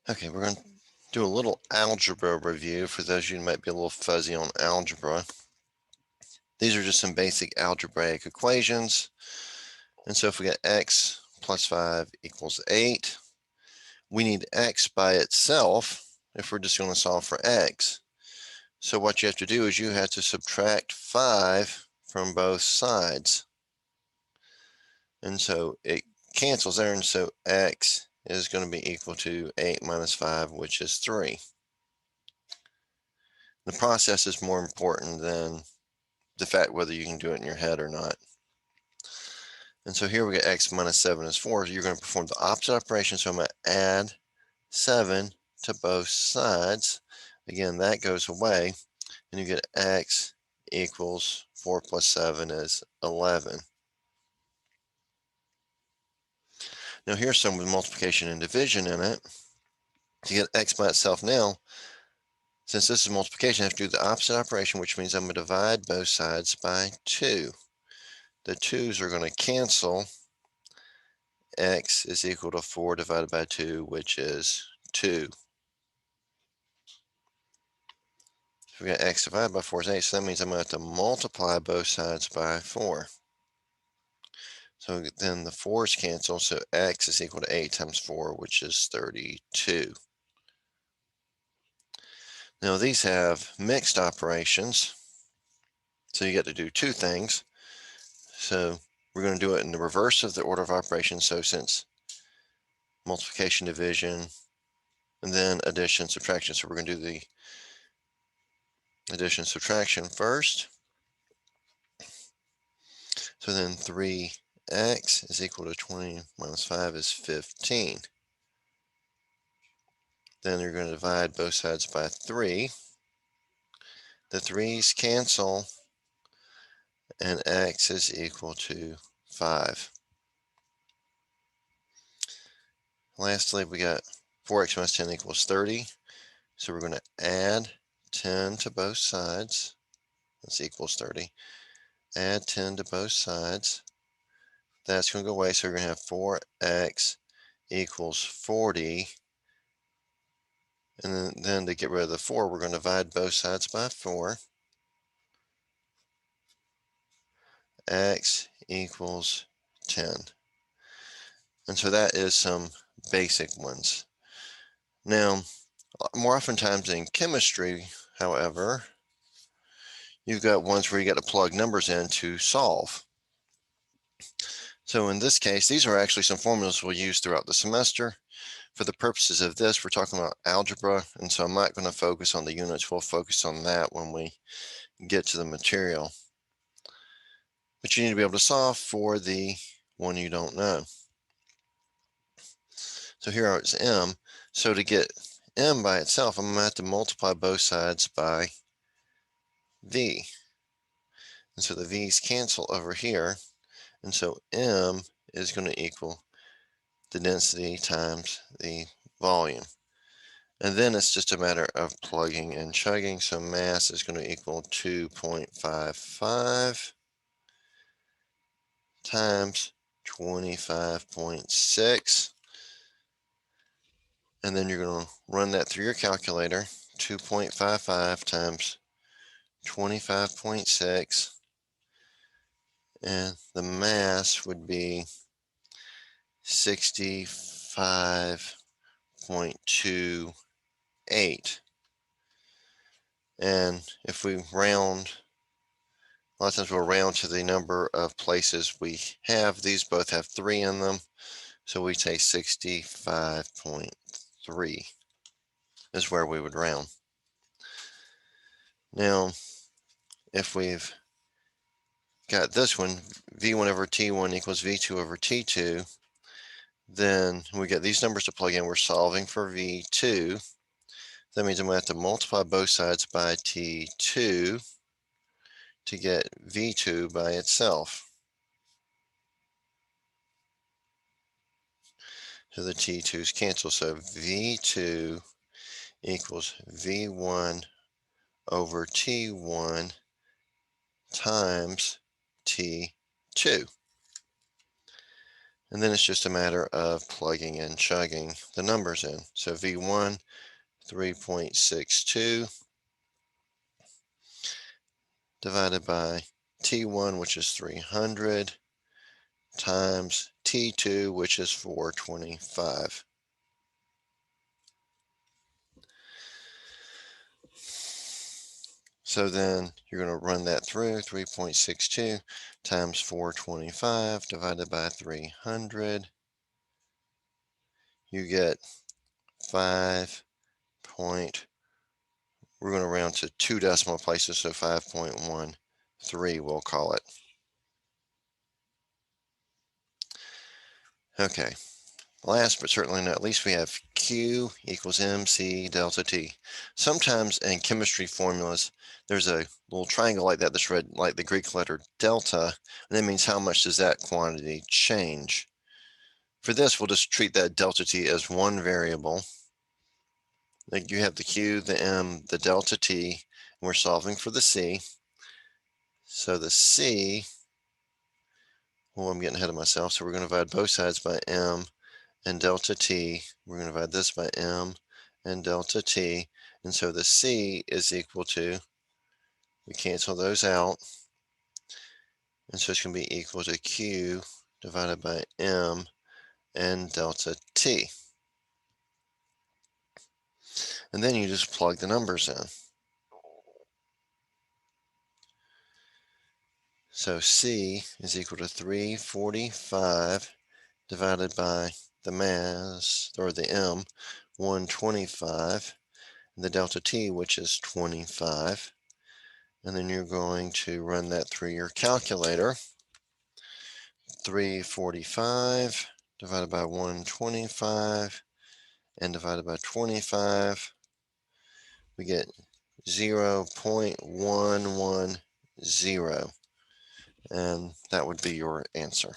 Okay, we're going to do a little algebra review for those of you who might be a little fuzzy on algebra. These are just some basic algebraic equations. And so if we get x plus 5 equals 8, we need x by itself if we're just going to solve for x. So what you have to do is you have to subtract 5 from both sides. And so it cancels there, and so x is going to be equal to 8 minus 5, which is 3. The process is more important than the fact whether you can do it in your head or not. And so here we get x minus 7 is 4. So you're going to perform the opposite operation. So I'm going to add 7 to both sides. Again, that goes away, and you get x equals 4 plus 7 is 11. Now here's some with multiplication and division in it. To get x by itself now, since this is multiplication, I have to do the opposite operation, which means I'm going to divide both sides by 2. The 2's are going to cancel. X is equal to 4 divided by 2, which is 2. So we got x divided by 4 is 8, so that means I'm going to have to multiply both sides by 4. So then the 4's cancel, so x is equal to 8 times 4, which is 32. Now these have mixed operations, so you get to do two things. So we're going to do it in the reverse of the order of operations. So since multiplication, division, and then addition, subtraction. So we're going to do the addition, subtraction first. So then 3x is equal to 20 minus 5 is 15. Then you're going to divide both sides by 3. The 3's cancel, and x is equal to 5. Lastly, we got 4x minus 10 equals 30. So we're going to add 10 to both sides. This equals 30. Add 10 to both sides. That's going to go away, so we're going to have 4x equals 40. And then to get rid of the 4, we're going to divide both sides by 4. X equals 10. And so that is some basic ones. Now, more oftentimes in chemistry, however, you've got ones where you got to plug numbers in to solve. So in this case, these are actually some formulas we'll use throughout the semester. For the purposes of this, we're talking about algebra, and so I'm not going to focus on the units. We'll focus on that when we get to the material. But you need to be able to solve for the one you don't know. So here it's m. So to get m by itself, I'm going to have to multiply both sides by v. And so the v's cancel over here. And so m is going to equal the density times the volume. And then it's just a matter of plugging and chugging. So mass is going to equal 2.55 times 25.6. And then you're going to run that through your calculator. 2.55 times 25.6. And the mass would be 65.28. And if we round, a lot of times we'll round to the number of places we have. These both have 3 in them. So we say 65.3 is where we would round. Now, if we've got this one, V1 over T1 equals V2 over T2, then we get these numbers to plug in. We're solving for V2. That means I'm going to have to multiply both sides by T2 to get V2 by itself. So the T2's cancel. So V2 equals V1 over T1 times T2. And then it's just a matter of plugging and chugging the numbers in. So V1, 3.62 divided by T1, which is 300, times T2, which is 425. So then you're going to run that through 3.62 times 425 divided by 300. You get 5 point, we're going to round to 2 decimal places, so 5.13 we'll call it. Okay, last but certainly not least, we have Q equals mc delta T. Sometimes in chemistry formulas, there's a little triangle like that that's read like the Greek letter delta, and that means how much does that quantity change. For this, we'll just treat that delta T as one variable. Like you have the Q, the M, the delta T, and we're solving for the C. So the C, well, I'm getting ahead of myself, so we're going to divide both sides by M and delta T. We're going to divide this by M and delta T. And so the C is equal to, we cancel those out. And so it's going to be equal to Q divided by M and delta T. And then you just plug the numbers in. So C is equal to 345 divided by the mass, or the M, 125, and the delta T, which is 25. And then you're going to run that through your calculator. 345 divided by 125 and divided by 25. We get 0.110. And that would be your answer.